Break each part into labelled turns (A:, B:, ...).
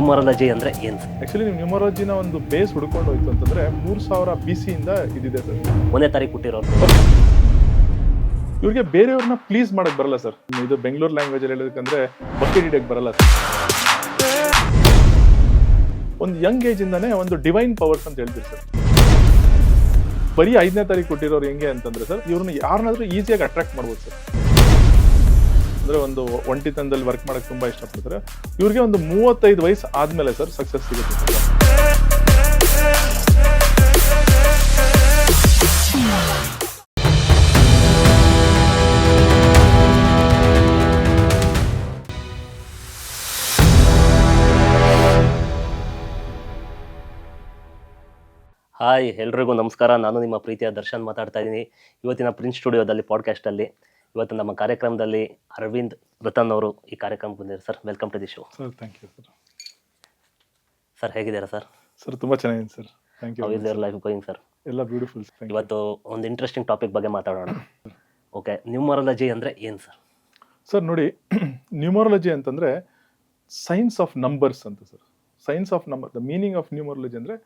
A: Numerology ಅಂದರೆ ಏನು?
B: Actually ನೀವು ನ್ಯೂಮರಾಲಜಿನ ಒಂದು ಬೇಸ್ ಹುಡ್ಕೊಂಡು ಹೋಯ್ತು ಅಂತಂದರೆ 3000 BC ಇಂದ ಇದಿದೆ ಸರ್.
A: 1ನೇ ತಾರೀಕು ಹುಟ್ಟಿರೋರು.
B: ಇವ್ರಿಗೆ ಬೇರೆಯವ್ರನ್ನ ಪ್ಲೀಸ್ ಮಾಡಕ್ ಬರಲ್ಲ ಸರ್. ಇದು ಬೆಂಗಳೂರು ಲ್ಯಾಂಗ್ವೇಜಲ್ಲಿ ಹೇಳೋದಕ್ಕಂದ್ರೆ ಬಕೆಟ್ ಹಿಡಿಯಕ್ಕೆ ಬರಲ್ಲ ಸರ್. ಒಂದು ಯಂಗ್ ಏಜ್ ಇಂದಾನೆ ಒಂದು ಡಿವೈನ್ ಪವರ್ಸ್ ಅಂತ ಹೇಳ್ತೀರಿ ಸರ್. ಬರೀ 5ನೇ ತಾರೀಕು ಹುಟ್ಟಿರೋರು ಹೆಂಗೆ ಅಂತಂದ್ರೆ ಸರ್, ಇವ್ರನ್ನ ಯಾರನ್ನಾದ್ರೂ ಈಸಿಯಾಗಿ ಅಟ್ರಾಕ್ಟ್ ಮಾಡ್ಬೋದು ಸರ್. ಅಂದ್ರೆ ಒಂದು ಒಂಟಿತನದಲ್ಲಿ ವರ್ಕ್ ಮಾಡಕ್ಕೆ ತುಂಬಾ ಇಷ್ಟಪಡ್ತಾರೆ. ಇವ್ರಿಗೆ ಒಂದು 35 ವಯಸ್ಸು ಆದ್ಮೇಲೆ ಸರ್ ಸಕ್ಸಸ್ ಸಿಗುತ್ತೆ ಸರ್.
A: ಹಾಯ್, ಎಲ್ರಿಗೂ ನಮಸ್ಕಾರ. ನಾನು ನಿಮ್ಮ ಪ್ರೀತಿಯ ದರ್ಶನ್ ಮಾತಾಡ್ತಾ ಇದ್ದೀನಿ. ಇವತ್ತಿನ ಪ್ರಿನ್ಸ್ ಸ್ಟುಡಿಯೋದಲ್ಲಿ ಪಾಡ್ಕಾಸ್ಟಲ್ಲಿ ಇವತ್ತು ನಮ್ಮ ಕಾರ್ಯಕ್ರಮದಲ್ಲಿ ಅರವಿಂದ್ ರತನ್ ಅವರು ಈ ಕಾರ್ಯಕ್ರಮಕ್ಕೆ ಬಂದಿದ್ದಾರೆ. Sir, welcome to the show.
B: Sir, thank you sir.
A: Sir, ಹೇಗಿದ್ದೀರಾ ಸರ್?
B: ಸರ್, ತುಂಬಾ ಚೆನ್ನಾಗಿದೆ sir. Thank you.
A: How is your life going sir?
B: ಎಲ್ಲ ಬ್ಯೂಟಿಫುಲ್.
A: ಇವತ್ತು ಒಂದು ಇಂಟ್ರೆಸ್ಟಿಂಗ್ ಟಾಪಿಕ್ ಬಗ್ಗೆ ಮಾತಾಡೋಣ. ಓಕೆ, ನ್ಯೂಮರಾಲಜಿ ಅಂದರೆ ಏನು ಸರ್?
B: ಸರ್ ನೋಡಿ, ನ್ಯೂಮರಾಲಜಿ ಅಂತಂದ್ರೆ ಸೈನ್ಸ್ ಆಫ್ ನಂಬರ್ಸ್ ಅಂತ sir. Science of number, the meaning of numerology ಅಂದ್ರೆ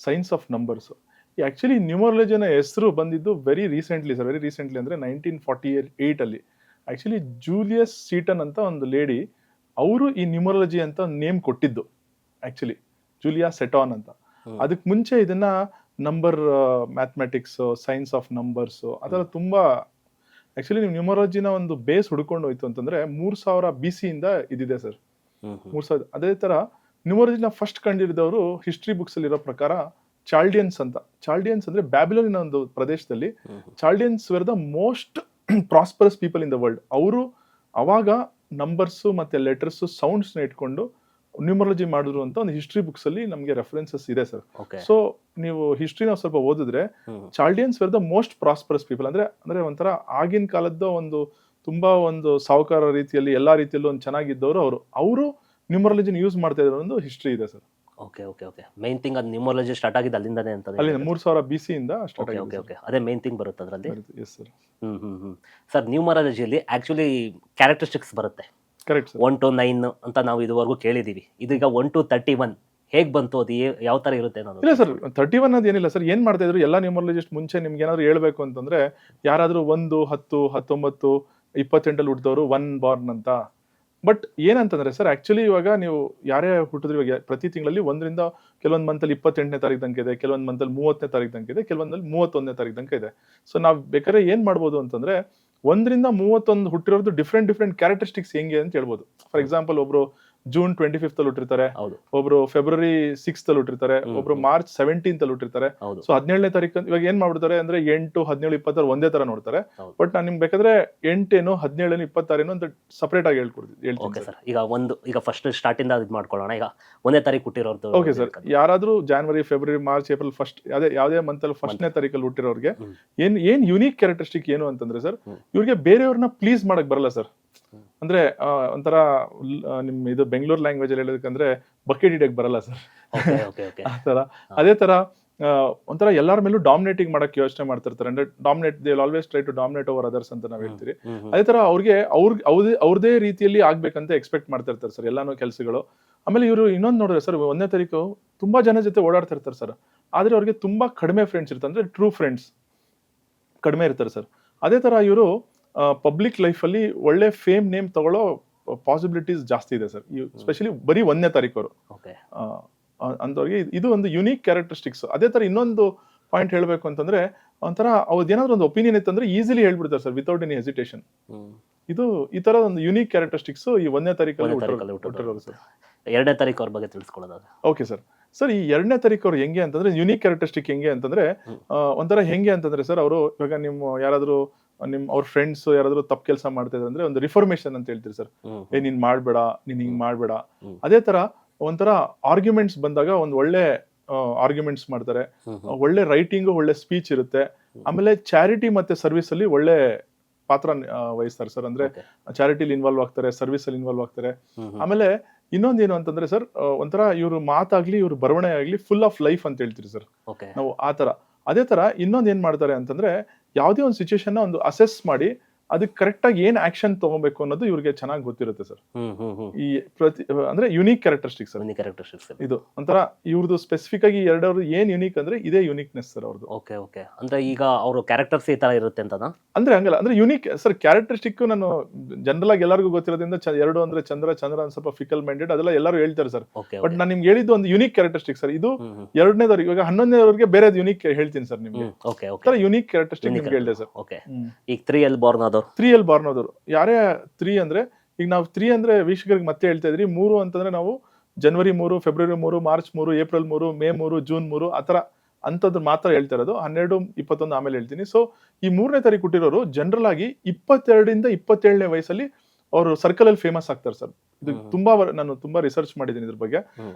B: ಸೈನ್ಸ್ ಆಫ್ ನಂಬರ್ಸ್. ಆಕ್ಚುಲಿ ನ್ಯೂಮರಾಲಜಿನ ಹೆಸರು ಬಂದಿದ್ದು very recently sir. Very recently ಅಂದ್ರೆ 1948 ಅಲ್ಲಿ ಆಕ್ಚುಲಿ ಜೂಲಿಯಸ್ ಸೀಟನ್ ಅಂತ ಒಂದು ಲೇಡಿ, ಅವರು ಈ ನ್ಯೂಮರಾಲಜಿ ಅಂತ ನೇಮ್ ಕೊಟ್ಟಿದ್ದು. ಆಕ್ಚುಲಿ ಜೂಲಿಯಾ ಸೆಟಾನ್ ಅಂತ. ಅದಕ್ಕೆ ಮುಂಚೆ ಇದನ್ನ number mathematics, science of numbers ಅದರ ತುಂಬಾ ಆಕ್ಚುಲಿ ನೀವು ನ್ಯೂಮರಾಲಜಿನ ಒಂದು ಬೇಸ್ ಹುಡ್ಕೊಂಡು ಹೋಯ್ತು ಅಂತಂದ್ರೆ 3000 BC ಇಂದ ಇದಿದೆ ಸರ್. 3000. ಅದೇ ತರ ನ್ಯೂಮರಾಲಜಿನ ಫಸ್ಟ್ ಕಂಡಿಡಿದವರು ಹಿಸ್ಟ್ರಿ ಬುಕ್ಸ್ ಅಲ್ಲಿ ಇರೋ ಪ್ರಕಾರ ಚಾಲ್ಡಿಯನ್ಸ್ ಅಂತ. ಚಾಲ್ಡಿಯನ್ಸ್ ಅಂದ್ರೆ ಬ್ಯಾಬಿಲೋನಿನ ಒಂದು ಪ್ರದೇಶದಲ್ಲಿ Chaldeans were the most prosperous people in the world. ಅವರು ಅವಾಗ ನಂಬರ್ಸ್ ಮತ್ತೆ ಲೆಟರ್ಸ್ ಸೌಂಡ್ಸ್ ನ ಇಟ್ಕೊಂಡು ನ್ಯೂಮರಾಲಜಿ ಮಾಡಿದ್ರು ಅಂತ ಒಂದು ಹಿಸ್ಟ್ರಿ ಬುಕ್ಸ್ ಅಲ್ಲಿ ನಮಗೆ ರೆಫರೆನ್ಸಸ್ ಇದೆ ಸರ್. ಸೊ ನೀವು ಹಿಸ್ಟ್ರಿನ ಸ್ವಲ್ಪ ಓದಿದ್ರೆ Chaldeans were the most prosperous people. ಅಂದ್ರೆ ಒಂಥರ ಆಗಿನ ಕಾಲದ ಒಂದು ತುಂಬಾ ಒಂದು ಸಾಹುಕಾರ ರೀತಿಯಲ್ಲಿ ಎಲ್ಲಾ ರೀತಿಯಲ್ಲೂ ಒಂದು ಚೆನ್ನಾಗಿದ್ದವರು ಅವರು ನ್ಯೂಮರಾಲಜಿನ ಯೂಸ್ ಮಾಡ್ತಾ ಇರೋ ಒಂದು ಹಿಸ್ಟ್ರಿ ಇದೆ sir.
A: Okay okay okay. Main thing ಅದು ನ್ಯೂಮರಾಲಜಿ ಸ್ಟಾರ್ಟ್ ಆಗಿದ್ದು ಅಲ್ಲಿಂದಾನೆ ಅಂತ.
B: ಅಲ್ಲಿ 3000 BC ಇಂದ ಸ್ಟಾರ್ಟ್ ಆಗಿದೆ.
A: ಓಕೆ ಓಕೆ, ಅದೇ ಮೇನ್ ಥಿಂಗ್ ಬರುತ್ತೆ ಅದರಲ್ಲಿ.
B: Yes sir.
A: ಸರ್, ನ್ಯೂಮರಾಲಜಿಯಲ್ಲಿ ಆಕ್ಚುಲಿ ಕ್ಯಾರೆಕ್ಟರಿಸ್ಟಿಕ್ಸ್ ಬರುತ್ತೆ.
B: Correct sir.
A: 1 to 9 ಅಂತ ನಾವು ಇದುವರೆಗೂ ಕೇಳಿದೀವಿ. ಇದೀಗ 1 to 31 ಹೇಗ್ ಬಂತು? ಅದು ಯಾವ ತರ ಇರುತ್ತೆ?
B: ಇಲ್ಲ ಸರ್, 31 ಅದು ಏನಿಲ್ಲ ಸರ್. ಏನ್ ಮಾಡ್ತಾ ಇದ್ರು ಎಲ್ಲ ನ್ಯೂಮರಾಲಜಿಸ್ಟ್ ಮುಂಚೆ ನಿಮ್ಗೆ ಏನಾದ್ರು ಹೇಳ್ಬೇಕು ಅಂತಂದ್ರೆ ಯಾರಾದ್ರೂ 1, 10, 19, 28 ಹುಟ್ಟಿದವರು 1 ಬಾರ್ನ್ ಅಂತ. ಬಟ್ ಏನಂತಂದ್ರೆ ಸರ್, ಆಕ್ಚುಲಿ ಇವಾಗ ನೀವು ಯಾರೇ ಹುಟ್ಟಿದ್ರು, ಇವಾಗ ಪ್ರತಿ ತಿಂಗಳಲ್ಲಿ 1ರಿಂದ ಕೆಲವೊಂದು ಮಂತಲ್ಲಿ 28ನೇ ತಾರೀಕು ತನಕ ಇದೆ, ಕೆಲವೊಂದು ಮಂತಲ್ಲಿ 30ನೇ ತಾರೀಕು ತನಕ ಇದೆ, ಕೆಲವೊಂದಲ್ಲಿ 31ನೇ ತಾರೀಕು ತನಕ ಇದೆ. ಸೊ ನಾವ್ ಬೇಕಾದ್ರೆ ಏನ್ ಮಾಡ್ಬೋದು ಅಂತಂದ್ರೆ 1ರಿಂದ 31 ಹುಟ್ಟಿರೋದು ಡಿಫ್ರೆಂಟ್ ಕ್ಯಾರೆಕ್ಟರಿಸ್ಟಿಕ್ಸ್ ಹೆಂಗೆ ಅಂತ ಹೇಳ್ಬೋದು. ಫಾರ್ ಎಕ್ಸಾಂಪಲ್, ಒಬ್ರು June 25th ಅಲ್ಲಿ ಹುಟ್ಟಿರ್ತಾರೆ, ಒಬ್ರು February 6th ಅಲ್ಲಿ ಹುಟ್ಟಿರ್ತಾರೆ, ಒಬ್ರು March 17th ಅಲ್ಲಿ ಹುಟ್ಟಿರ್ತಾರೆ. ಸೊ 17ನೇ ತಾರೀಕು ಇವಾಗ ಏನ್ ಮಾಡ್ಬಿಡ್ತಾರೆ ಅಂದ್ರೆ 8, 17, 26 ಒಂದೇ ತರ ನೋಡ್ತಾರೆ. ಬಟ್ ನಾನು ನಿಮ್ಗೆ ಬೇಕಾದ್ರೆ 8 ಏನು 17 ಏನು 26 ಅಂತ ಸೆಪರೇಟ್ ಆಗಿ ಹೇಳ್ತೀನಿ.
A: ಈಗ ಫಸ್ಟ್ ಸ್ಟಾರ್ಟ್ ಇಂದ ಇದು ಮಾಡ್ಕೊಳ್ಳೋಣ. ಈಗ 1ನೇ ತಾರೀಕು ಹುಟ್ಟಿರೋದು.
B: Okay sir. ಯಾರಾದ್ರೂ January, February, March, April first ಯಾವುದೇ ಮಂತ್ ಅಲ್ಲಿ 1ನೇ ತಾರೀಕಲ್ಲಿ ಹುಟ್ಟಿರೋರ್ಗೆ ಏನ್ ಯುನೀಕ್ ಕ್ಯಾರೆಕ್ಟರಿಸ್ಟಿಕ್ ಏನು ಅಂತಂದ್ರೆ ಸರ್, ಇವ್ರಿಗೆ ಬೇರೆಯವ್ರನ್ನ ಪ್ಲೀಸ್ ಮಾಡಕ್ ಬರಲ್ಲ ಸರ್. ಅಂದ್ರೆ ಒಂಥರ ನಿಮ್ ಇದು ಬೆಂಗಳೂರು ಲ್ಯಾಂಗ್ವೇಜ್ ಅಲ್ಲಿ ಹೇಳೋದಕ್ಕಂದ್ರೆ ಬಕೆಟ್ ಹಿಡಿಯಕ್ಕೆ ಬರಲ್ಲ ಸರ್. ಆತರ. ಅದೇ ತರ ಒಂಥರ ಎಲ್ಲರ ಮೇಲೂ ಡಾಮಿನೇಟಿಂಗ್ ಮಾಡಕ್ ಯೋಚನೆ ಮಾಡ್ತಿರ್ತಾರೆ. ಅಂದ್ರೆ they will always try to dominate over others ಅಂತ ನಾವ್ ಹೇಳ್ತೀವಿ. ಅದೇ ತರ ಅವ್ರದೇ ರೀತಿಯಲ್ಲಿ ಆಗ್ಬೇಕಂತ ಎಕ್ಸ್ಪೆಕ್ಟ್ ಮಾಡ್ತಿರ್ತಾರೆ ಸರ್ ಎಲ್ಲಾನು ಕೆಲಸಗಳು. ಆಮೇಲೆ ಇವರು ಇನ್ನೊಂದು ನೋಡಿದ್ರೆ ಸರ್, 1ನೇ ತಾರೀಕು ತುಂಬಾ ಜನ ಜೊತೆ ಓಡಾಡ್ತಾ ಇರ್ತಾರೆ ಸರ್. ಆದ್ರೆ ಅವ್ರಿಗೆ ತುಂಬಾ ಕಡಿಮೆ ಫ್ರೆಂಡ್ಸ್ ಇರ್ತಾರೆ. ಅಂದ್ರೆ ಟ್ರೂ ಫ್ರೆಂಡ್ಸ್ ಕಡಿಮೆ ಇರ್ತಾರೆ ಸರ್. ಅದೇ ತರ ಇವರು ಪಬ್ಲಿಕ್ ಲೈಫ್ ಅಲ್ಲಿ ಒಳ್ಳೆ ಫೇಮ್ ನೇಮ್ ತಗೊಳ್ಳೋ ಪಾಸಿಬಿಲಿಟೀಸ್ ಜಾಸ್ತಿ ಇದೆ ಸರ್. ಸ್ಪೆಷಲಿ ಬರೀ 1ನೇ ತಾರೀಕು ಅವರು ಅಂತವ್ರಿಗೆ ಇದು ಒಂದು ಯುನೀಕ್ ಕ್ಯಾರೆಕ್ಟರಿಸ್ಟಿಕ್ಸ್. ಅದೇ ತರ ಇನ್ನೊಂದು ಪಾಯಿಂಟ್ ಹೇಳ್ಬೇಕು ಅಂತಂದ್ರೆ, ಒಂಥರ ಅವ್ರದ್ದು ಏನಾದ್ರು ಒಂದು ಒಪಿನಿಯನ್ ಇತ್ತಂದ್ರೆ ಈಸಿಲಿ ಹೇಳ್ಬಿಡ್ತಾರೆ ಸರ್, ವಿತೌಟ್ ಎನಿ ಹೆಸಿಟೇಷನ್. ಇದು ಈ ತರ ಒಂದು ಯುನೀಕ್ ಕ್ಯಾರೆಕ್ಟರಿಸ್ಟಿಕ್ಸ್ ಈ 1ನೇ ತಾರೀಕಲ್ಲಿ ಹುಟ್ಟಿರೋದು ಸರ್.
A: 2ನೇ ತಾರೀಕು ಅವ್ರ ಬಗ್ಗೆ ತಿಳಿಸ್ಕೊಳ್ಳೋದು.
B: Okay sir. ಸರ್, ಈ 2ನೇ ತಾರೀಕು ಅವ್ರು ಹೆಂಗೆ ಅಂತಂದ್ರೆ ಯುನೀಕ್ ಕ್ಯಾರೆಕ್ಟರಿಸ್ಟಿಕ್ ಹೆಂಗೆ ಅಂತಂದ್ರೆ ಒಂಥರ ಹೆಂಗೆ ಅಂತಂದ್ರೆ ಸರ್, ಅವರು ಇವಾಗ ನಿಮ್ಮ ಯಾರಾದ್ರೂ ಅವ್ರ ಫ್ರೆಂಡ್ಸ್ ಯಾರಾದ್ರೂ ತಪ್ಪು ಕೆಲಸ ಮಾಡ್ತಾ ಇದ್ರೆ ಅಂದ್ರೆ ಒಂದು ರಿಫಾರ್ಮೇಶನ್ ಅಂತ ಹೇಳ್ತೀರಿ ಸರ್. ನೀನ್ ಮಾಡ್ಬೇಡ, ನೀನ್ ಹಿಂಗ್ ಮಾಡ್ಬೇಡ. ಅದೇ ತರ ಒಂಥರ ಆರ್ಗ್ಯುಮೆಂಟ್ಸ್ ಬಂದಾಗ ಒಂದು ಒಳ್ಳೆ ಆರ್ಗ್ಯುಮೆಂಟ್ಸ್ ಮಾಡ್ತಾರೆ. ಒಳ್ಳೆ ರೈಟಿಂಗ್, ಒಳ್ಳೆ ಸ್ಪೀಚ್ ಇರುತ್ತೆ. ಆಮೇಲೆ ಚಾರಿಟಿ ಮತ್ತೆ ಸರ್ವಿಸ್ ಅಲ್ಲಿ ಒಳ್ಳೆ ಪಾತ್ರ ವಹಿಸ್ತಾರೆ ಸರ್. ಅಂದ್ರೆ ಚಾರಿಟಿಲಿ ಇನ್ವಾಲ್ವ್ ಆಗ್ತಾರೆ, ಸರ್ವಿಸ್ ಅಲ್ಲಿ ಇನ್ವಾಲ್ವ್ ಆಗ್ತಾರೆ. ಆಮೇಲೆ ಇನ್ನೊಂದೇನು ಅಂತಂದ್ರೆ ಸರ್, ಒಂಥರ ಇವ್ರ ಮಾತಾಗ್ಲಿ ಇವ್ರ ಬರವಣೆ ಆಗ್ಲಿ ಫುಲ್ ಆಫ್ ಲೈಫ್ ಅಂತ ಹೇಳ್ತೀರಿ ಸರ್ ನಾವು ಆ ತರ. ಅದೇ ತರ ಇನ್ನೊಂದ್ ಏನ್ ಮಾಡ್ತಾರೆ ಅಂತಂದ್ರೆ, ಯಾವುದೇ ಒಂದು ಸಿಚುವೇಶನ್ ಒಂದು ಅಸೆಸ್ ಮಾಡಿ ಅದಕ್ಕೆ ಕರೆಕ್ಟಾಗಿ ಏನು ಆಕ್ಷನ್ ತಗೋಬೇಕು ಅನ್ನೋದು ಇವ್ರಿಗೆ ಚೆನ್ನಾಗಿ ಗೊತ್ತಿರುತ್ತೆ ಸರ್.
A: ಹ್ಮ್ ಹ್ಮ್ ಹ್ಮ್
B: ಈ ಅಂದ್ರೆ unique characteristic sir
A: unique characteristics.
B: ಇದು. ಒಂಥರ ಇವ್ರದ್ದು ಸ್ಪೆಸಿಫಿಕ್ ಆಗಿ ಎರಡವ್ರು ಏನ್ ಯುನೀಕ್ ಅಂದ್ರೆ ಇದೇ ಯುನೀಕ್ನೆಸ್ ಸರ್ ಅವ್ರದ್ದು.
A: ಓಕೆ ಓಕೆ, ಅಂದ್ರೆ ಈಗ ಅವರು ಕ್ಯಾರೆಕ್ಟರ್ಸ್ ಈ ತರ ಇರುತ್ತೆ ಅಂತನಾ?
B: ಅಂದ್ರೆ ಹಂಗಲ್ಲ, ಅಂದ್ರೆ ಯುನೀಕ್ ಸರ್ ಕ್ಯಾರೆಕ್ಟರಿಸ್ಟಿಕ್. ನಾನು ಜನರಲ್ ಆಗಿ ಎಲ್ಲರಿಗೂ ಗೊತ್ತಿರೋದ್ರಿಂದ ಎರಡು ಅಂದ್ರೆ ಚಂದ್ರ ಒಂದ್ ಸ್ವಲ್ಪ ಫಿಕಲ್ ಮೈಂಡೆಡ್ ಅದೆಲ್ಲ ಎಲ್ಲರೂ ಹೇಳ್ತಾರೆ ಸರ್.
A: ಓಕೆ
B: ಬಟ್ ನಾನು ನಿಮ್ಗೆ ಹೇಳಿದ್ದು ಒಂದು ಯುನೀಕ್ ಕ್ಯಾರೆಕ್ಟರಿಸ್ಟಿಕ್ ಸರ್. ಇದು
A: ಹ್ಮ್ ಹ್ಮ್
B: ಎರಡನೇದವ್ರಿಗೆ, ಇವಾಗ 11ನೇದವ್ರಿಗೆ ಬೇರೆ ಯುನೀಕ್ ಹೇಳ್ತೀನಿ ಸರ್ ನಿಮ್ಗೆ.
A: ಓಕೆ ಓಕೆ
B: ಯುನೀಕ್ ಕ್ಯಾರೆಕ್ಟರಿಸ್ಟಿಕ್ ನಿಮ್ಗೆ ಹೇಳಿದೆ ಸರ್.
A: ಓಕೆ. ಈಗ 3 ಎಲ್ ಬಾರ್ನ್ ಆದವ್ರು,
B: 3 ಬಾರ್ನ್ ಆದವರು ಯಾರೇ 3 ಅಂದ್ರೆ, ಈಗ ನಾವು 3 ಅಂದ್ರೆ ವೀಕ್ಷಕರಿಗೆ ಮತ್ತೆ ಹೇಳ್ತಾ ಇದ್ರಿ, 3 ಅಂತಂದ್ರೆ ನಾವು ಜನವರಿ 3, February 3, March 3, April 3, May 3, June 3 ಆತರ ಅಂತದ್ದು ಮಾತ್ರ ಹೇಳ್ತಾ ಇರೋದು. 12, 21 ಆಮೇಲೆ ಹೇಳ್ತೀನಿ. ಸೊ ಈ 3ನೇ ತಾರೀಕು ಹುಟ್ಟಿರೋರು ಜನರಲ್ ಆಗಿ 22ರಿಂದ 27ನೇ ವಯಸ್ಸಲ್ಲಿ ಅವರು ಸರ್ಕಲ್ ಅಲ್ಲಿ ಫೇಮಸ್ ಆಗ್ತಾರೆ ಸರ್. ಇದು ನಾನು ತುಂಬಾ ರಿಸರ್ಚ್ ಮಾಡಿದ್ದೀನಿ ಇದ್ರ ಬಗ್ಗೆ.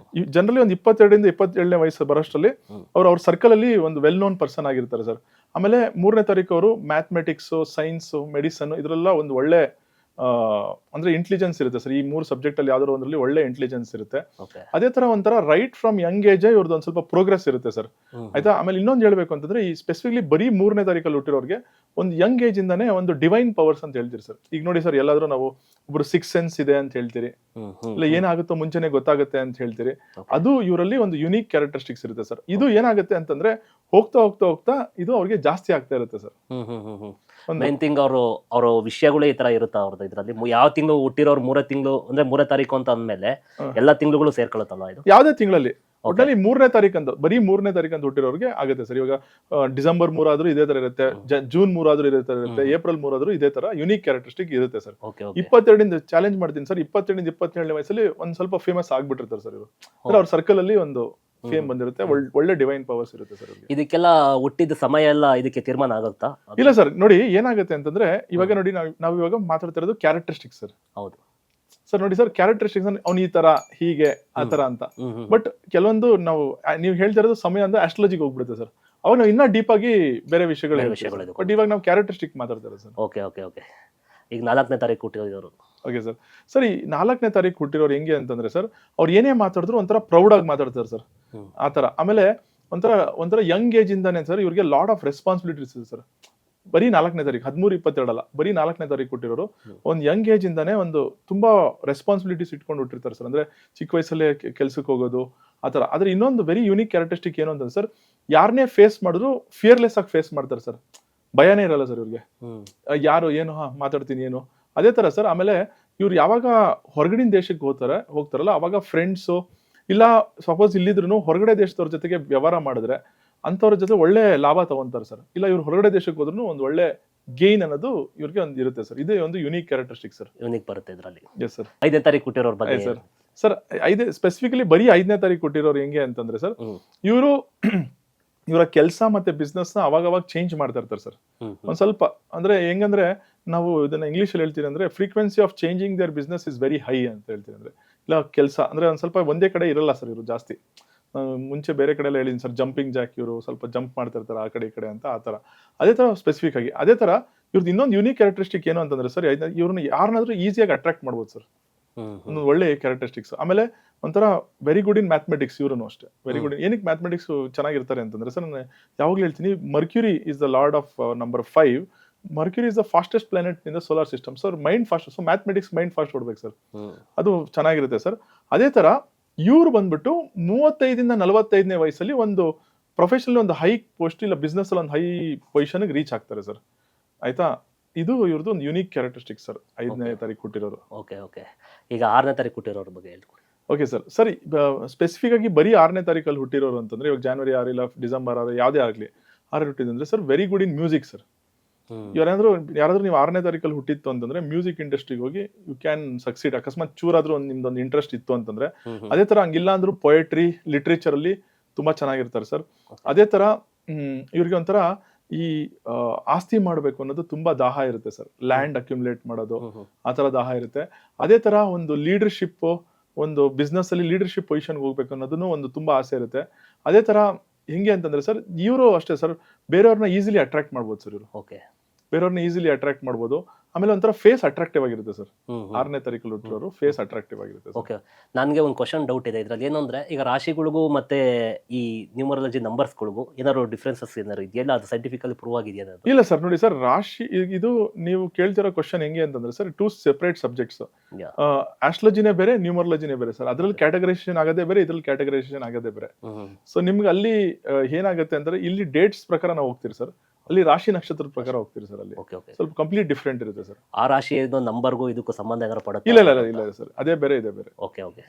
B: ಜನರಲಿ ಒಂದು 22ರಿಂದ 27ನೇ ವಯಸ್ಸು ಬರೋಷ್ಟರಲ್ಲಿ ಅವ್ರ ಸರ್ಕಲ್ ಅಲ್ಲಿ ಒಂದು ವೆಲ್ ನೋನ್ ಪರ್ಸನ್ ಆಗಿರ್ತಾರೆ ಸರ್. ಆಮೇಲೆ 3ನೇ ತಾರೀಕು ಅವರು ಮ್ಯಾಥಮೆಟಿಕ್ಸ್, ಸೈನ್ಸ್, ಮೆಡಿಸನ್ ಇದರೆಲ್ಲ ಒಂದು ಒಳ್ಳೆ ಅಂದ್ರೆ ಇಂಟೆಲಿಜೆನ್ಸ್ ಇರುತ್ತೆ ಸರ್. ಈ 3 ಸಬ್ಜೆಕ್ಟ್ ಅಲ್ಲಿ ಯಾವ್ದಾದ್ರು ಒಂದ್ರಲ್ಲಿ ಒಳ್ಳೆ ಇಂಟೆಲಿಜೆನ್ಸ್ ಇರುತ್ತೆ. ಅದೇ ತರ ಒಂಥರ ರೈಟ್ ಫ್ರಮ್ ಯಂಗ್ ಏಜ್ ಇವ್ರದ್ದು ಒಂದ್ ಸ್ವಲ್ಪ ಪ್ರೋಗ್ರೆಸ್ ಇರುತ್ತೆ ಸರ್. ಆಯ್ತಾ. ಆಮೇಲೆ ಇನ್ನೊಂದು ಹೇಳ್ಬೇಕು ಅಂತಂದ್ರೆ, ಈ ಸ್ಪೆಸಿಫಿಕ್ಲಿ ಬರೀ 3ನೇ ತಾರೀಕಲ್ಲಿ ಹುಟ್ಟಿರೋರಿಗೆ ಒಂದು ಯಂಗ್ ಏಜ್ ಇಂದಾನೆ ಒಂದು ಡಿವೈನ್ ಪವರ್ಸ್ ಅಂತ ಹೇಳ್ತೀರಿ ಸರ್. ಈಗ ನೋಡಿ ಸರ್, ಎಲ್ಲಾದ್ರೂ ನಾವು ಒಬ್ರು 6 ಸೆನ್ಸ್ ಇದೆ ಅಂತ ಹೇಳ್ತೀರಿ, ಇಲ್ಲ ಏನಾಗುತ್ತೋ ಮುಂಚೆನೆ ಗೊತ್ತಾಗುತ್ತೆ ಅಂತ ಹೇಳ್ತೀರಿ. ಅದು ಇವರಲ್ಲಿ ಒಂದು ಯುನೀಕ್ ಕ್ಯಾರೆಕ್ಟರಿಸ್ಟಿಕ್ಸ್ ಇರುತ್ತೆ ಸರ್. ಇದು ಏನಾಗುತ್ತೆ ಅಂತಂದ್ರೆ ಹೋಗ್ತಾ ಹೋಗ್ತಾ ಹೋಗ್ತಾ ಇದು ಅವ್ರಿಗೆ ಜಾಸ್ತಿ ಆಗ್ತಾ ಇರುತ್ತೆ ಸರ್.
A: ಮೇನ್ ಥಿಂಗ್ ಅವ್ರ ವಿಷಯಗಳೇ ಈ ತರ ಇರುತ್ತೆ ಅವ್ರದ್ದು. ಇದ್ರಲ್ಲಿ ಯಾವ ತಿಂಗಳು ಹುಟ್ಟಿರೋರು 3 ತಿಂಗಳು ಅಂದ್ರೆ 3 ತಾರೀಕು ಅಂತ ಅಂದ್ಮೇಲೆ ಎಲ್ಲಾ ತಿಂಗಳುಗಳು ಸೇರ್ಕೊಳ್ಳುತ್ತಲ್ಲ ಇದು?
B: ಯಾವ್ದೇ ತಿಂಗಳಲ್ಲಿ ಒಟ್ಟಲ್ಲಿ 3ನೇ ತಾರೀಕಂತ, ಬರೀ 3ನೇ ತಾರೀಕಂತ ಹುಟ್ಟಿರೋರಿಗೆ ಆಗುತ್ತೆ ಸರ್. ಇವಾಗ ಡಿಸೆಂಬರ್ 3 ಆದ್ರೂ ಇದೇ ತರ ಇರುತ್ತೆ, ಜೂನ್ 3 ಆದ್ರೂ ಇದೇ ತರ ಇರುತ್ತೆ, ಏಪ್ರಿಲ್ 3 ಆದ್ರೂ ಇದೇ ತರ ಯುನೀಕ್ ಕ್ಯಾರೆಕ್ಟರಿಸ್ಟಿಕ್ ಇರುತ್ತೆ ಸರ್. 22ರಿಂದ ಚಾಲೆಂಜ್ ಮಾಡ್ತೀನಿ ಸರ್. 22ರಿಂದ 27ನೇ ವಯಸ್ಸಲ್ಲಿ ಒಂದ್ ಸ್ವಲ್ಪ ಫೇಮಸ್ ಆಗ್ಬಿಟ್ಟಿರ್ತಾರೆ ಸರ್ ಇವರು. ಅವ್ರ ಸರ್ಕಲ್ ಅಲ್ಲಿ ಒಂದು ಫೇಮ್ ಬಂದಿರುತ್ತೆ, ಒಳ್ಳೆ ಡಿವೈನ್ ಪವರ್ಸ್ ಇರುತ್ತೆ ಸರ್.
A: ಇದಕ್ಕೆಲ್ಲ ಹುಟ್ಟಿದ ಸಮಯ ಎಲ್ಲ ಇದಕ್ಕೆ ತೀರ್ಮಾನ ಆಗುತ್ತಾ?
B: ಇಲ್ಲ ಸರ್, ನೋಡಿ ಏನಾಗುತ್ತೆ ಅಂತಂದ್ರೆ, ಇವಾಗ ನೋಡಿ ನಾವು ಇವಾಗ ಮಾತಾಡ್ತಾ ಇರೋದು ಕ್ಯಾರೆಕ್ಟರಿಸ್ಟಿಕ್ಸ್ ಸರ್.
A: ಹೌದು
B: ಸರ್. ನೋಡಿ ಸರ್, ಕ್ಯಾರೆಕ್ಟರಿಸ್ಟಿಕ್ಸ್ ಅವ್ನು ಈ ತರ, ಹೀಗೆ, ಆ ತರ ಅಂತ. ಬಟ್ ಕೆಲವೊಂದು ನೀವು ಹೇಳ್ತಾ ಇರೋದು ಸಮಯ ಅಂದ್ರೆ ಆಸ್ಟ್ರಾಲಜಿಗೆ ಹೋಗ್ಬಿಡುತ್ತೆ ಸರ್. ಅವಾಗ ನಾವು ಇನ್ನೂ ಡೀಪ್ ಆಗಿ ಬೇರೆ ವಿಷಯಗಳು. ಬಟ್ ಇವಾಗ ನಾವು ಕ್ಯಾರೆಕ್ಟರಿಸ್ಟಿಕ್ ಮಾತಾಡ್ತಾ ಇರೋದು ಸರ್.
A: Okay okay okay. ಈಗ 4ನೇ ತಾರೀಕು ಹುಟ್ಟಿರೋರು.
B: Okay sir. ಸರ್, ಈ 4ನೇ ತಾರೀಕು ಹುಟ್ಟಿರೋರು ಹೆಂಗೆ ಅಂತಂದ್ರೆ ಸರ್, ಅವ್ರು ಏನೇ ಮಾತಾಡಿದ್ರು ಒಂಥರ ಪ್ರೌಡ್ ಆಗಿ ಮಾತಾಡ್ತಾರೆ ಸರ್, ಆ ತರ. ಆಮೇಲೆ ಒಂಥರ ಯಂಗ್ ಏಜ್ ಇಂದಾನೆ ಸರ್ ಇವ್ರಿಗೆ ಲಾಟ್ ಆಫ್ ರೆಸ್ಪಾನ್ಸಿಬಿಲಿಟೀಸ್ ಇದೆ ಸರ್. ಬರೀ 4ನೇ ತಾರೀಕು, 13, 22 ಅಲ್ಲ, ಬರೀ 4ನೇ ತಾರೀಕು ಹುಟ್ಟಿರೋರು ಒಂದು ಯಂಗ್ ಏಜ್ ಇಂದಾನೆ ಒಂದು ತುಂಬಾ ರೆಸ್ಪಾನ್ಸಿಬಿಲಿಟೀಸ್ ಇಟ್ಕೊಂಡು ಹುಟ್ಟಿರ್ತಾರೆ ಸರ್. ಅಂದ್ರೆ ಚಿಕ್ಕ ವಯಸ್ಸಲ್ಲೇ ಕೆಲ್ಸಕ್ಕೆ ಹೋಗೋದು, ಆತರ. ಆದ್ರೆ ಇನ್ನೊಂದು ವೆರಿ ಯುನೀಕ್ ಕ್ಯಾರೆಕ್ಟರಿಸ್ಟಿಕ್ ಏನು ಅಂತಂದ್ರೆ ಸರ್, ಯಾರನ್ನೇ ಫೇಸ್ ಮಾಡಿದ್ರು ಫಿಯರ್ಲೆಸ್ ಆಗಿ ಫೇಸ್ ಮಾಡ್ತಾರೆ ಸರ್. ಭಯನೇ ಇರಲ್ಲ ಸರ್ ಇವ್ರಿಗೆ. ಯಾರು ಏನು ಮಾತಾಡ್ತೀನಿ ಏನು, ಅದೇ ತರ ಸರ್. ಆಮೇಲೆ ಇವ್ರು ಯಾವಾಗ ಹೊರಗಡಿನ ದೇಶಕ್ಕೆ ಹೋಗ್ತಾರಲ್ಲ, ಅವಾಗ ಫ್ರೆಂಡ್ಸು ಇಲ್ಲ ಸಪೋಸ್ ಇಲ್ಲಿದ್ರು ಹೊರಗಡೆ ದೇಶದವ್ರ ಜೊತೆಗೆ ವ್ಯವಹಾರ ಮಾಡಿದ್ರೆ ಅಂತವ್ರ ಜೊತೆ ಒಳ್ಳೆ ಲಾಭ ತಗೊಂತಾರೆ ಸರ್. ಇಲ್ಲ ಇವ್ರು ಹೊರಗಡೆ ದೇಶಕ್ಕೆ ಹೋದ್ರು ಒಂದು ಒಳ್ಳೆ ಗೇನ್ ಅನ್ನೋದು ಇವ್ರಿಗೆ ಒಂದು ಇರುತ್ತೆ ಸರ್. ಇದೇ ಒಂದು ಯುನೀಕ್ ಕ್ಯಾರೆಕ್ಟರಿಸ್ಟಿಕ್ ಸರ್.
A: ಯುನೀಕ್ ಬರುತ್ತೆ ಇದರಲ್ಲಿ.
B: Yes sir.
A: 5ನೇ ತಾರೀಕು ಹುಟ್ಟಿರೋರ ಬಗ್ಗೆ
B: ಸರ್. ಸರ್, ಸ್ಪೆಸಿಫಿಕಲಿ ಬರೀ 5ನೇ ತಾರೀಕು ಹುಟ್ಟಿರೋರು ಹೆಂಗೆ ಅಂತಂದ್ರೆ ಸರ್, ಇವರು ಇವರ ಕೆಲಸ ಮತ್ತೆ ಬಿಸ್ನೆಸ್ ನ ಅವಾಗ ಚೇಂಜ್ ಮಾಡ್ತಾ ಇರ್ತಾರೆ ಸರ್. ಒಂದ್ ಸ್ವಲ್ಪ ಅಂದ್ರೆ ಹೆಂಗಂದ್ರೆ, ನಾವು ಇದನ್ನ ಇಂಗ್ಲಿಷ್ ಅಲ್ಲಿ ಹೇಳ್ತೀವಿ ಅಂದ್ರೆ, frequency of changing their business is very high ಅಂತ ಹೇಳ್ತೀವಿ. ಅಂದ್ರೆ ಇಲ್ಲ ಕೆಲಸ ಅಂದ್ರೆ ಒಂದ್ ಸ್ವಲ್ಪ ಒಂದೇ ಕಡೆ ಇರಲ್ಲ ಸರ್ ಇವರು ಜಾಸ್ತಿ. ಮುಂಚೆ ಬೇರೆ ಕಡೆ ಎಲ್ಲ ಹೇಳಿದ್ದೀನಿ ಸರ್, ಜಂಪಿಂಗ್ ಜಾಕ್, ಇವರು ಸ್ವಲ್ಪ ಜಂಪ್ ಮಾಡ್ತಾ ಇರ್ತಾರೆ ಆ ಕಡೆ ಈ ಕಡೆ ಅಂತ, ಆ ತರ. ಅದೇ ತರ ಸ್ಪೆಸಿಫಿಕ್ ಆಗಿ ಅದೇ ತರ ಇವ್ರದ್ದು ಇನ್ನೊಂದು ಯುನೀಕ್ ಕ್ಯಾರೆಕ್ಟರಿಸ್ಟಿಕ್ ಏನು ಅಂತಂದ್ರೆ ಸರ್, ಇವ್ರನ್ನ ಯಾರನ್ನಾದ್ರೂ ಈಸಿಯಾಗಿ ಅಟ್ರಾಕ್ಟ್ ಮಾಡ್ಬೋದು ಸರ್. ಒಂದು ಒಳ್ಳೆ ಕ್ಯಾರೆಕ್ಟರಿಸ್ಟಿಕ್ಸ್. ಆಮೇಲೆ ಒಂಥರ ವೆರಿ ಗುಡ್ ಇನ್ ಮ್ಯಾಥಮೆಟಿಕ್ಸ್. ಇವ್ರು ಅಷ್ಟೇ ವೆರಿ ಗುಡ್. ಏನಕ್ಕೆ ಮ್ಯಾಥಮೆಟಿಕ್ಸ್ ಚೆನ್ನಾಗಿರ್ತಾರೆ ಅಂತಂದ್ರೆ ಸರ್, ನಾನು ಯಾವಾಗಲೂ ಹೇಳ್ತೀನಿ, Mercury is the lord of number 5. Mercury is the fastest planet in the solar system. Sir mind fast. So mathematics mind fast ಹೊಡ್ಬೇಕು ಸರ್, ಅದು ಚೆನ್ನಾಗಿರುತ್ತೆ ಸರ್. ಅದೇ ತರ ಇವ್ರು ಬಂದ್ಬಿಟ್ಟು 35ರಿಂದ 45ನೇ ವಯಸ್ಸಲ್ಲಿ ಒಂದು ಪ್ರೊಫೆಷನಲ್ ಒಂದು ಹೈ ಪೋಸ್ಟ್, ಇಲ್ಲ ಬಿಸ್ನೆಸ್ ಅಲ್ಲಿ ಒಂದು ಹೈ ಪೊಸಿಷನ್ಗೆ ರೀಚ್ ಆಗ್ತಾರೆ ಸರ್. ಆಯ್ತಾ. ಇದು ಇವ್ರದ್ದು ಒಂದು ಯುನೀಕ್ ಕ್ಯಾರೆಕ್ಟರಿಸ್ಟಿಕ್ ಸರ್, 5ನೇ ತಾರೀಕು ಹುಟ್ಟಿರೋರು.
A: Okay okay. ಈಗ 6ನೇ ತಾರೀಕು ಹುಟ್ಟಿರೋರ ಬಗ್ಗೆ ಹೇಳ್ಕೊಡಿ.
B: Okay sir. ಸರಿ, ಸ್ಪೆಸಿಫಿಕ್ ಆಗಿ ಬರೀ 6ನೇ ತಾರೀಕಲ್ಲಿ ಹುಟ್ಟಿರೋರು ಅಂತಂದ್ರೆ, ಇವಾಗ ಜಾನ್ವರಿ 6 ಇಲ್ಲ ಡಿಸೆಂಬರ್ 6 ಯಾವುದೇ ಆಗಲಿ 6 ಹುಟ್ಟಿದ್ರೆ sir, very good in music sir. ಯಾರಾದ್ರೂ ನೀವು 6ನೇ ತಾರೀಕಲ್ಲಿ ಹುಟ್ಟಿತ್ತು ಅಂತಂದ್ರೆ ಮ್ಯೂಸಿಕ್ ಇಂಡಸ್ಟ್ರಿಗೆ ಹೋಗಿ ಯು ಕ್ಯಾನ್ ಸಕ್ಸೀಡ್. ಅಕಸ್ಮಾತ್ ಚೂರಾದ್ರೂ ನಿಮ್ದೊಂದು ಇಂಟ್ರೆಸ್ಟ್ ಇತ್ತು ಅಂತಂದ್ರೆ. ಅದೇ ತರ ಹಂಗಿಲ್ಲ ಅಂದ್ರೂ ಪೊಯೆಟ್ರಿ, ಲಿಟ್ರೇಚರ್ ಅಲ್ಲಿ ತುಂಬಾ ಚೆನ್ನಾಗಿರ್ತಾರೆ ಸರ್. ಅದೇ ತರ ಇವ್ರಿಗೆ ಒಂಥರ ಈ ಆಸ್ತಿ ಮಾಡಬೇಕು ಅನ್ನೋದು ತುಂಬಾ ದಾಹ ಇರುತ್ತೆ ಸರ್. ಲ್ಯಾಂಡ್ ಅಕ್ಯುಮುಲೇಟ್ ಮಾಡೋದು, ಆ ತರ ದಾಹ ಇರುತ್ತೆ. ಅದೇ ತರ ಒಂದು ಲೀಡರ್ಶಿಪ್, ಒಂದು ಬಿಸ್ನೆಸ್ ಅಲ್ಲಿ ಲೀಡರ್ಶಿಪ್ ಪೊಸಿಷನ್ಗೆ ಹೋಗ್ಬೇಕು ಅನ್ನೋದನ್ನು ಒಂದು ತುಂಬಾ ಆಸೆ ಇರುತ್ತೆ. ಅದೇ ತರ ಹೆಂಗೆ ಅಂತಂದ್ರೆ ಸರ್, ಇವರು ಅಷ್ಟೇ ಸರ್, ಬೇರೆಯವ್ರನ್ನ ಈಸಿಲಿ ಅಟ್ರಾಕ್ಟ್ ಮಾಡ್ಬೋದು ಸರ್ ಇವರು.
A: ಓಕೆ.
B: ಬೇರೆಯವ್ರನ್ನ ಈಸಿಲಿ ಅಟ್ರಾಕ್ಟ್ ಮಾಡ್ಬೋದು. ಆಮೇಲೆ ಒಂಥರ ಫೇಸ್ ಅಟ್ರಾಕ್ಟಿವ್ ಆಗಿರುತ್ತೆ ಸರ್.
A: ಹ್ಮ್
B: 6ನೇ ತಾರೀಕಲ್ಲಿ ಹುಟ್ಟಿರೋರು ಫೇಸ್ ಅಟ್ರಾಕ್ಟಿವ್ ಆಗಿರುತ್ತೆ ಸರ್.
A: ಓಕೆ. ನನಗೆ ಒಂದು ಕ್ವಶನ್ ಡೌಟ್ ಇದೆ ಇದ್ರಲ್ಲಿ. ಏನು ಅಂದ್ರೆ, ಈಗ ರಾಶಿಗಳಿಗೂ ಮತ್ತೆ ಈ ನ್ಯೂಮರಾಲಜಿ ನಂಬರ್ಸ್ಗಳಿಗೂ ಏನಾದ್ರು ಡಿಫ್ರೆನ್ಸಸ್ ಏನಾದ್ರು ಇದೆಯಲ್ಲ, ಅದು ಸೈಂಟಿಫಿಕಲಿ ಪ್ರೂವ್ ಆಗಿದೆಯಾ ಅದು?
B: ಇಲ್ಲ ಸರ್, ನೋಡಿ ಸರ್, ರಾಶಿ ಇದು ನೀವು ಕೇಳ್ತಿರೋ ಕ್ವಶನ್ ಹೆಂಗೆ ಅಂತಂದ್ರೆ ಸರ್, 2 ಸೆಪರೇಟ್ ಸಬ್ಜೆಕ್ಟ್ಸ್.
A: Yeah.
B: ಆಸ್ಟ್ರಾಲಜಿನೇ ಬೇರೆ, ನ್ಯೂಮರಾಲಜಿನೇ ಬೇರೆ ಸರ್. ಅದ್ರಲ್ಲಿ ಕ್ಯಾಟಗರೈಸೇಷನ್ ಆಗೋದೇ ಬೇರೆ, ಇದ್ರಲ್ಲಿ ಕ್ಯಾಟಗರೈಸೇಷನ್ ಆಗೋದೇ ಬೇರೆ. ಸೊ ನಿಮ್ಗೆ ಅಲ್ಲಿ ಏನಾಗುತ್ತೆ ಅಂದ್ರೆ, ಇಲ್ಲಿ ಡೇಟ್ಸ್ ಪ್ರಕಾರ ನಾವು ಹೋಗ್ತೀರಿ ಸರ್, ಅಲ್ಲಿ ರಾಶಿ ನಕ್ಷತ್ರದ ಪ್ರಕಾರ ಹೋಗ್ತೀರಿ ಸರ್. ಅಲ್ಲಿ
A: ಓಕೆ ಓಕೆ.
B: ಸ್ವಲ್ಪ ಕಂಪ್ಲೀಟ್ ಡಿಫ್ರೆಂಟ್ ಇರುತ್ತೆ ಸರ್.
A: ಆ ರಾಶಿ ನಂಬರ್ಗೂ ಇದಕ್ಕೂ ಸಂಬಂಧ ಏನಾದ್ರು ಪಡುತ್ತೆ?
B: ಇಲ್ಲ ಸರ್, ಅದೇ ಬೇರೆ ಇದೆ ಬೇರೆ.
A: Okay okay.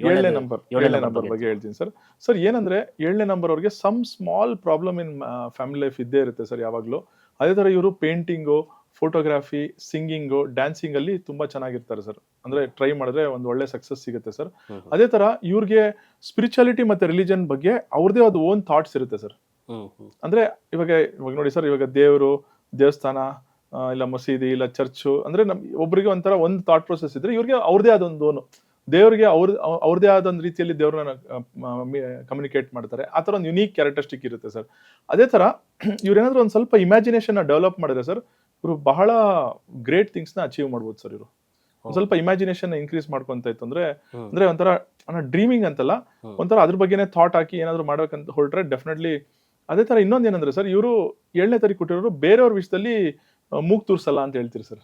B: 7ನೇ ನಂಬರ್ ಬಗ್ಗೆ ಹೇಳ್ತೀನಿ ಸರ್. ಸರ್ ಏನಂದ್ರೆ, 7ನೇ ನಂಬರ್ ಅವ್ರಿಗೆ some small problem in family life ಇದ್ದೇ ಇರುತ್ತೆ ಸರ್ ಯಾವಾಗ್ಲೂ. ಅದೇ ತರ ಇವರು ಪೇಂಟಿಂಗು, ಫೋಟೋಗ್ರಾಫಿ, ಸಿಂಗಿಂಗು, ಡ್ಯಾನ್ಸಿಂಗ್ ಅಲ್ಲಿ ತುಂಬಾ ಚೆನ್ನಾಗಿರ್ತಾರೆ ಸರ್. ಅಂದ್ರೆ ಟ್ರೈ ಮಾಡಿದ್ರೆ ಒಂದು ಒಳ್ಳೆ ಸಕ್ಸಸ್ ಸಿಗುತ್ತೆ ಸರ್. ಅದೇ ತರ ಇವ್ರಿಗೆ ಸ್ಪಿರಿಚುಯಾಲಿಟಿ ಮತ್ತೆ ರಿಲಿಜನ್ ಬಗ್ಗೆ ಅವ್ರದೇ ಆದ ಓನ್ ಥಾಟ್ಸ್ ಇರುತ್ತೆ ಸರ್. ಅಂದ್ರೆ ಇವಾಗ ನೋಡಿ ಸರ್, ಇವಾಗ ದೇವರು, ದೇವಸ್ಥಾನ, ಇಲ್ಲ ಮಸೀದಿ, ಇಲ್ಲ ಚರ್ಚು, ಅಂದ್ರೆ ಒಬ್ಬರಿಗೆ ಒಂಥರ ಒಂದು ಥಾಟ್ ಪ್ರೊಸೆಸ್ ಇದ್ರೆ, ಇವ್ರಿಗೆ ಅವ್ರದೇ ಆದ ಒಂದು ದೇವ್ರಿಗೆ ಅವ್ರದೇ ಆದ ಒಂದು ರೀತಿಯಲ್ಲಿ ದೇವ್ರನ್ನ ಕಮ್ಯುನಿಕೇಟ್ ಮಾಡ್ತಾರೆ. ಆ ತರ ಒಂದು ಯುನೀಕ್ ಕ್ಯಾರೆಕ್ಟರಿಸ್ಟಿಕ್ ಇರುತ್ತೆ ಸರ್. ಅದೇ ತರ ಇವ್ರೇನಾದ್ರೂ ಒಂದ್ ಸ್ವಲ್ಪ ಇಮ್ಯಾಜಿನೇಷನ್ ಡೆವಲಪ್ ಮಾಡಿದ್ರೆ ಸರ್, ಇವರು ಬಹಳ ಗ್ರೇಟ್ ಥಿಂಗ್ಸ್ ನ ಅಚೀವ್ ಮಾಡ್ಬೋದು ಸರ್. ಇವರು ಒಂದ್ ಸ್ವಲ್ಪ ಇಮ್ಯಾಜಿನೇಷನ್ ಇನ್ಕ್ರೀಸ್ ಮಾಡ್ಕೊಂತ ಇತ್ತು ಅಂದ್ರೆ ಒಂಥರ ಡ್ರೀಮಿಂಗ್ ಅಂತಲ್ಲ, ಒಂಥರ ಅದ್ರ ಬಗ್ಗೆನೇ ಥಾಟ್ ಹಾಕಿ ಏನಾದ್ರು ಮಾಡ್ಬೇಕಂತ ಹೊರಟ್ರೆ ಡೆಫಿನೆಟ್ಲಿ. ಅದೇ ತರ ಇನ್ನೊಂದ್ ಏನಂದ್ರೆ ಸರ್, ಇವರು 7ನೇ ತಾರೀಕು ಕೊಟ್ಟಿರೋರು ಬೇರೆಯವ್ರ ವಿಷಯದಲ್ಲಿ ಮೂಗ್ ತೂರ್ಸಲ್ಲ ಅಂತ ಹೇಳ್ತೀರಿ ಸರ್.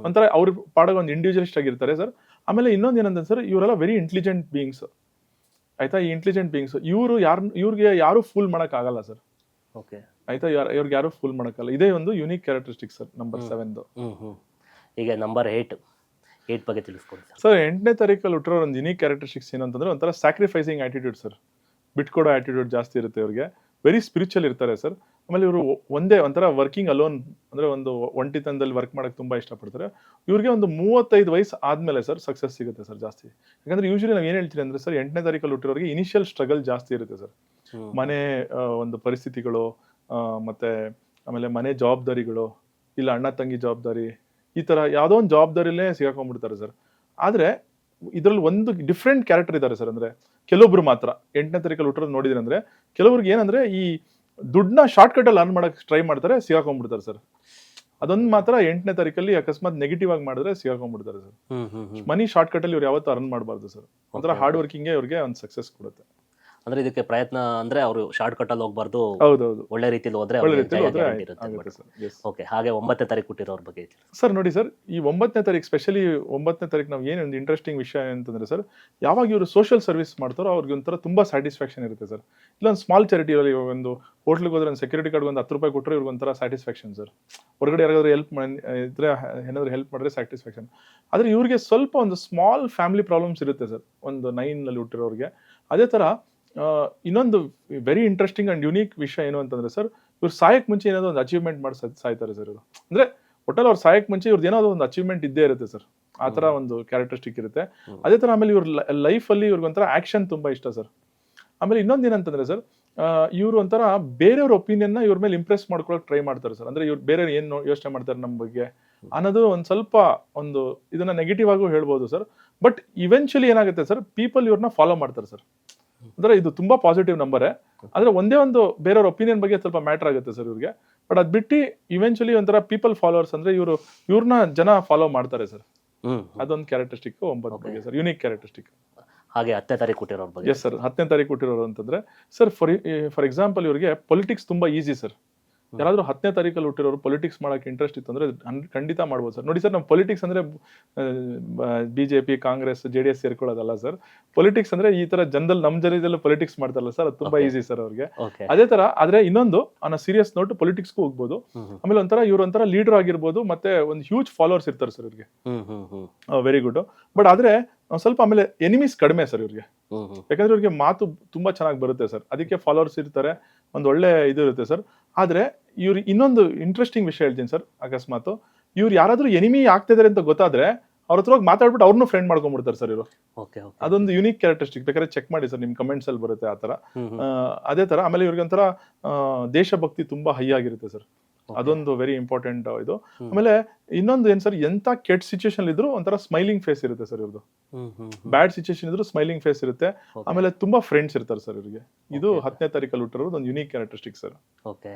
B: ಒಂಥರ ಅವ್ರ ಪಾಡಾಗ ಒಂದು ಇಂಡಿವಿಜುವಲಿಸ್ಟ್ ಆಗಿರ್ತಾರೆ ಸರ್. ಆಮೇಲೆ ಇನ್ನೊಂದ್ ಏನಂದ್ರೆ ಸರ್, ಇವರೆಲ್ಲ ವೆರಿ ಇಂಟೆಲಿಜೆಂಟ್ ಬೀಯಿಂಗ್ಸ್ ಆಯ್ತಾ. ಈ ಇಂಟೆಲಿಜೆಂಟ್ ಬೀಯಿಂಗ್ಸ್ ಇವ್ರಿಗೆ ಯಾರು ಫೂಲ್ ಮಾಡಕ್ ಆಗಲ್ಲ ಸರ್.
A: ಓಕೆ
B: ಆಯ್ತಾ, ಇವ್ರಿಗೆ ಯಾರು ಫೂಲ್ ಮಾಡಕ್ಕಲ್ಲ. ಇದೇ ಒಂದು ಯುನೀಕ್ ಕ್ಯಾರೆಕ್ಟರಿಸ್ಟಿಕ್ ಸರ್ ನಂಬರ್ 7.
A: ಈಗ ನಂಬರ್ 8 ಬಗ್ಗೆ ತಿಳಿಸ್ಕೊಡಿ
B: ಸರ್. 8ನೇ ತಾರೀಕಲ್ಲಿ ಹುಟ್ಟಿರೋ ಒಂದು ಯುನೀಕ್ ಕ್ಯಾರೆಕ್ಟರಿಸ್ಟಿಕ್ಸ್ ಏನು ಅಂತಂದ್ರೆ, ಒಂಥರ ಸ್ಯಾಕ್ರಿಫೈಸಿಂಗ್ ಆಟಿಟ್ಯೂಡ್ ಸರ್. ಬಿಟ್ಕೊಡೋ ಆಟಿಟ್ಯೂಡ್ ಜಾಸ್ತಿ ಇರುತ್ತೆ ಇವ್ರಿಗೆ. ವೆರಿ ಸ್ಪಿರಿಚುವಲ್ ಇರ್ತಾರೆ ಸರ್. ಆಮೇಲೆ ಇವರು ಒಂಥರ ವರ್ಕಿಂಗ್ ಅಲೋನ್, ಅಂದ್ರೆ ಒಂದು ಒಂಟಿತನದಲ್ಲಿ ವರ್ಕ್ ಮಾಡಕ್ ತುಂಬಾ ಇಷ್ಟಪಡ್ತಾರೆ. ಇವ್ರಿಗೆ ಒಂದು 35 ವಯಸ್ಸು ಆದ್ಮೇಲೆ ಸರ್ ಸಕ್ಸಸ್ ಸಿಗುತ್ತೆ ಸರ್ ಜಾಸ್ತಿ. ಯಾಕಂದ್ರೆ ಯೂಶಲಿ ನಾವು ಏನ್ ಹೇಳ್ತೀವಿ ಅಂದ್ರೆ ಸರ್, 8ನೇ ತಾರೀಕಲ್ಲಿ ಹುಟ್ಟಿರೋರಿಗೆ ಇನಿಷಿಯಲ್ ಸ್ಟ್ರಗಲ್ ಜಾಸ್ತಿ ಇರುತ್ತೆ ಸರ್. ಮನೆ ಒಂದು ಪರಿಸ್ಥಿತಿಗಳು, ಮತ್ತೆ ಆಮೇಲೆ ಮನೆ ಜವಾಬ್ದಾರಿಗಳು, ಇಲ್ಲ ಅಣ್ಣ ತಂಗಿ ಜವಾಬ್ದಾರಿ, ಈ ತರ ಯಾವ್ದೋ ಒಂದು ಜವಾಬ್ದಾರಿಲೇ ಸಿಗಾಕೊಂಡ್ಬಿಡ್ತಾರೆ ಸರ್. ಆದ್ರೆ ಇದ್ರಲ್ಲಿ ಒಂದು ಡಿಫ್ರೆಂಟ್ ಕ್ಯಾರೆಕ್ಟರ್ ಇದ್ದಾರೆ ಸರ್. ಅಂದ್ರೆ ಕೆಲವೊಬ್ರು ಮಾತ್ರ 8ನೇ ತಾರೀಕಲ್ಲಿ ಹುಟ್ಟಿರೋದು ನೋಡಿದ್ರೆ ಅಂದ್ರೆ, ಕೆಲವ್ರಿಗೆ ಏನಂದ್ರೆ ಈ ದುಡ್ಡನ್ನ ಶಾರ್ಟ್ ಕಟ್ ಅಲ್ಲಿ ಅರ್ನ್ ಮಾಡಕ್ ಟ್ರೈ ಮಾಡ್ತಾರೆ, ಸಿಗಾಕೊಂಡ್ಬಿಡ್ತಾರೆ ಸರ್. ಅದೊಂದು ಮಾತ್ರ 8ನೇ ತಾರೀಕಲ್ಲಿ ಅಕಸ್ಮಾತ್ ನೆಗೆಟಿವ್ ಆಗಿ ಮಾಡಿದ್ರೆ ಸಿಗಾಕೊಂಡ್ಬಿಡ್ತಾರೆ ಸರ್. ಮನಿ ಶಾರ್ಟ್ ಕಟ್ ಅಲ್ಲಿ ಇವ್ರು ಯಾವತ್ತೂ ಅರ್ನ್ ಮಾಡಬಾರ್ದು ಸರ್. ಒಂಥರ ಹಾರ್ಡ್ ವರ್ಕಿಂಗ್ ಇವ್ರಿಗೆ ಒಂದು ಸಕ್ಸಸ್ ಕೊಡುತ್ತೆ.
A: ಅಂದ್ರೆ ಇದಕ್ಕೆ ಪ್ರಯತ್ನ ಅಂದ್ರೆ ಅವರು ಶಾರ್ಟ್ ಕಟ್ ಅಲ್ಲಿ ಹೋಗ್ಬಾರ್ದು,
B: ಹೌದೌದು,
A: ಒಳ್ಳೆ ರೀತಿಯಲ್ಲಿ ಹೋದ್ರೆ ಓಕೆ. ಹಾಗೆ 9ನೇ ತಾರೀಕು ಹುಟ್ಟಿರೋರ ಬಗ್ಗೆ
B: ಸರ್ ನೋಡಿ ಸರ್, ಈ 9ನೇ ತಾರೀಕು ಸ್ಪೆಷಲಿ 9ನೇ ತಾರೀಕು ನಾವು ಏನೊಂದು ಇಂಟ್ರೆಸ್ಟಿಂಗ್ ವಿಷಯ ಅಂತಂದ್ರೆ ಸರ್, ಯಾವಾಗ ಇವರು ಸೋಷಿಯಲ್ ಸರ್ವಿಸ್ ಮಾಡ್ತಾರೋ ಅವ್ರಿಗೆ ಒಂಥರ ತುಂಬಾ ಸ್ಯಾಟಿಸ್ಫ್ಯಾಕ್ಷನ್ ಇರುತ್ತೆ ಸರ್. ಇಲ್ಲೊಂದು ಸ್ಮಾಲ್ ಚಾರಿಟಿ ಇರಲಿ, ಒಂದು ಹೋಟ್ಲಿಗೆ ಹೋದ್ರೆ ಒಂದು ಸೆಕ್ಯೂರಿಟಿ ಕಾರ್ಡ್ ಒಂದು 10 ರೂಪಾಯಿ ಕೊಟ್ಟರೆ ಇವ್ರಿಗೆ ಒಂಥರ ಸ್ಯಾಟಿಸ್ಫ್ಯಾಕ್ಷನ್ ಸರ್. ಹೊರಗಡೆ ಯಾರಾದ್ರೂ ಇದ್ರೆ ಏನಾದ್ರು ಹೆಲ್ಪ್ ಮಾಡಿದ್ರೆ ಸ್ಯಾಟಿಸ್ಫ್ಯಾಕ್ಷನ್. ಆದ್ರೆ ಇವ್ರಿಗೆ ಸ್ವಲ್ಪ ಒಂದು ಸ್ಮಾಲ್ ಫ್ಯಾಮಿಲಿ ಪ್ರಾಬ್ಲಮ್ಸ್ ಇರುತ್ತೆ ಸರ್, ಒಂದು 9ನಲ್ಲಿ ಹುಟ್ಟಿರೋರಿಗೆ. ಅದೇ ತರ ಇನ್ನೊಂದು ವೆರಿ ಇಂಟ್ರೆಸ್ಟಿಂಗ್ ಅಂಡ್ ಯುನೀಕ್ ವಿಷಯ ಏನು ಅಂತಂದ್ರೆ ಸರ್, ಇವ್ರು ಸಾಯಕ್ ಮುಂಚೆ ಏನಾದ್ರು ಒಂದು ಅಚೀವ್ಮೆಂಟ್ ಮಾಡಿ ಸಾಯ್ತಾರೆ ಸರ್ ಇವರು. ಅಂದ್ರೆ ಒಟ್ಟಲ್ಲಿ ಅವ್ರು ಸಾಯಕ್ ಮುಂಚೆ ಇವ್ರದ್ದು ಏನಾದ್ರು ಒಂದು ಅಚೀವ್ಮೆಂಟ್ ಇದ್ದೇ ಇರುತ್ತೆ ಸರ್. ಆ ತರ ಒಂದು ಕ್ಯಾರೆಕ್ಟರಿಸ್ಟಿಕ್ ಇರುತ್ತೆ. ಅದೇ ತರ ಆಮೇಲೆ ಇವ್ರ ಲೈಫಲ್ಲಿ ಇವ್ರಿಗೊಂಥರ ಆಕ್ಷನ್ ತುಂಬಾ ಇಷ್ಟ ಸರ್. ಆಮೇಲೆ ಇನ್ನೊಂದು ಏನಂತಂದ್ರೆ ಸರ್, ಇವ್ರು ಒಂಥರ ಬೇರೆಯವ್ರ ಒಪಿನಿಯನ್ ನ ಇವ್ರ ಮೇಲೆ ಇಂಪ್ರೆಸ್ ಮಾಡ್ಕೊಳಕ್ ಟ್ರೈ ಮಾಡ್ತಾರೆ ಸರ್. ಅಂದ್ರೆ ಇವ್ರು ಬೇರೆಯವ್ರು ಏನ್ ಯೋಚನೆ ಮಾಡ್ತಾರೆ ನಮ್ಮ ಬಗ್ಗೆ ಅನ್ನೋದು ಒಂದ್ ಸ್ವಲ್ಪ ಒಂದು ಇದನ್ನ ನೆಗೆಟಿವ್ ಆಗೂ ಹೇಳ್ಬೋದು ಸರ್. ಬಟ್ ಇವೆನ್ಚುಲಿ ಏನಾಗುತ್ತೆ ಸರ್, ಪೀಪಲ್ ಇವ್ರನ್ನ ಫಾಲೋ ಮಾಡ್ತಾರೆ ಸರ್. ಅಂದ್ರೆ ಇದು ತುಂಬಾ ಪಾಸಿಟಿವ್ ನಂಬರೇ. ಆದ್ರೆ ಒಂದೇ ಒಂದು ಬೇರೆಯವ್ರ ಒಪಿನಿಯನ್ ಬಗ್ಗೆ ಸ್ವಲ್ಪ ಮ್ಯಾಟರ್ ಆಗುತ್ತೆ ಸರ್ ಇವ್ರಿಗೆ. ಬಟ್ ಅದ್ ಬಿಟ್ಟು ಇವೆನ್ಚುಲಿ ಒಂಥರ ಪೀಪಲ್ ಫಾಲೋವರ್ಸ್, ಅಂದ್ರೆ ಇವ್ರನ್ನ ಜನ ಫಾಲೋ ಮಾಡ್ತಾರೆ ಸರ್. ಅದೊಂದು ಕ್ಯಾರೆಕ್ಟರಿಸ್ಟಿಕ್ 9 ಬಗ್ಗೆ ಸರ್, ಯುನೀಕ್ ಕ್ಯಾರೆಕ್ಟರಿಸ್ಟಿಕ್.
A: ಹಾಗೆ 10ನೇ ತಾರೀಕು ಹುಟ್ಟಿರೋರ ಬಗ್ಗೆ.
B: ಎಸ್ ಸರ್, 10ನೇ ತಾರೀಕು ಹುಟ್ಟಿರೋರು ಅಂತಂದ್ರೆ ಸರ್, ಫಾರ್ ಎಕ್ಸಾಂಪಲ್ ಇವ್ರಿಗೆ ಪೊಲಿಟಿಕ್ಸ್ ತುಂಬಾ ಈಸಿ ಸರ್. ಯಾರಾದ್ರೂ 10ನೇ ತಾರೀಕಲ್ಲಿ ಹುಟ್ಟಿರೋರು ಪೊಲಿಟಿಕ್ಸ್ ಮಾಡಕ್ಕೆ ಇಂಟ್ರೆಸ್ಟ್ ಇತ್ತು ಅಂದ್ರೆ ಖಂಡಿತ ಮಾಡ್ಬೋದು ಸರ್. ನೋಡಿ ಸರ್, ನಮ್ಮ ಪೊಲಿಟಿಕ್ಸ್ ಅಂದ್ರೆ ಬಿಜೆಪಿ, ಕಾಂಗ್ರೆಸ್, JDS ಸೇರ್ಕೊಳ್ಳೋದಲ್ಲ ಸರ್. ಪೊಲಿಟಿಕ್ಸ್ ಅಂದ್ರೆ ಈ ತರ ಜನದಲ್ಲಿ ನಮ್ಮ ಜನದಲ್ಲೂ ಪೊಲಿಟಿಕ್ಸ್ ಮಾಡ್ತಾರಲ್ಲ ಸರ್, ಅದು ತುಂಬಾ ಈಸಿ ಸರ್ ಅವ್ರಿಗೆ. ಅದೇ ತರ ಆದ್ರೆ ಇನ್ನೊಂದು ಸೀರಿಯಸ್ ನೋಟ್, ಪೊಲಿಟಿಕ್ಸ್ಗೂ ಹೋಗ್ಬೋದು. ಆಮೇಲೆ ಒಂಥರ ಇವ್ರು ಒಂಥರ ಲೀಡರ್ ಆಗಿರ್ಬೋದು, ಮತ್ತೆ ಒಂದು ಹ್ಯೂಜ್ ಫಾಲೋವರ್ಸ್ ಇರ್ತಾರೆ ಸರ್ ಇವ್ರಿಗೆ. Very good. ಬಟ್ ಆದ್ರೆ ಸ್ವಲ್ಪ ಆಮೇಲೆ ಎನಿಮೀಸ್ ಕಡಿಮೆ ಸರ್ ಇವ್ರಿಗೆ. ಯಾಕಂದ್ರೆ ಇವ್ರಿಗೆ ಮಾತು ತುಂಬಾ ಚೆನ್ನಾಗಿ ಬರುತ್ತೆ ಸರ್, ಅದಕ್ಕೆ ಫಾಲೋವರ್ಸ್ ಇರ್ತಾರೆ, ಒಂದ್ ಒಳ್ಳೆ ಇದು ಇರುತ್ತೆ ಸರ್. ಆದ್ರೆ ಇವ್ರು ಇನ್ನೊಂದು ಇಂಟ್ರೆಸ್ಟಿಂಗ್ ವಿಷಯ ಹೇಳ್ತೀನಿ ಸರ್. ಅಕಸ್ಮಾತ್ ಇವ್ರು ಯಾರಾದ್ರೂ ಎನಿಮಿ ಆಗ್ತಿದಾರೆ ಅಂತ ಗೊತ್ತಾದ್ರೆ ಅವ್ರ ಹತ್ರ ಹೋಗಿ ಮಾತಾಡ್ಬಿಟ್ಟು ಅವ್ರನ್ನೂ ಫ್ರೆಂಡ್ ಮಾಡ್ಕೊಂಡ್ಬಿಡ್ತಾರೆ ಸರ್ ಇವರು. ಅದೊಂದು ಯುನೀಕ್ ಕ್ಯಾರೆಕ್ಟರಿಸ್ಟಿಕ್, ಬೇಕಾದ್ರೆ ಚೆಕ್ ಮಾಡಿ ಸರ್, ನಿಮ್ ಕಮೆಂಟ್ಸ್ ಅಲ್ಲಿ ಬರುತ್ತೆ ಆ ತರ. ಅದೇ ತರ ಆಮೇಲೆ ಇವ್ರಿಗೆ ಒಂಥರ ದೇಶಭಕ್ತಿ ತುಂಬಾ ಹೈ ಆಗಿರುತ್ತೆ ಸರ್. ಅದೊಂದು ವೆರಿ ಇಂಪಾರ್ಟೆಂಟ್ ಇದು. ಆಮೇಲೆ ಇನ್ನೊಂದು ಏನ್ ಸರ್, ಎಂತ ಕೆಟ್ಟ ಸಿಚುಯೇಷನ್ ಇದ್ರು ಒಂಥರ ಸ್ಮೈಲಿಂಗ್ ಫೇಸ್ ಇರುತ್ತೆ ಸರ್ ಇವ್ರದ್ದು. ಬ್ಯಾಡ್ ಸಿಚುಯೇಷನ್ ಇದ್ರು ಸ್ಮೈಲಿಂಗ್ ಫೇಸ್ ಇರುತ್ತೆ. ಆಮೇಲೆ ತುಂಬಾ ಫ್ರೆಂಡ್ಸ್ ಇರ್ತಾರೆ ಸರ್ ಇವ್ರಿಗೆ. ಇದು 10ನೇ ತಾರೀಕಲ್ಲಿ ಹುಟ್ಟಿರೋದು ಒಂದು ಯುನೀಕ್ ಕ್ಯಾರೆಕ್ಟರಿಸ್ಟಿಕ್ ಸರ್.
A: ಓಕೆ.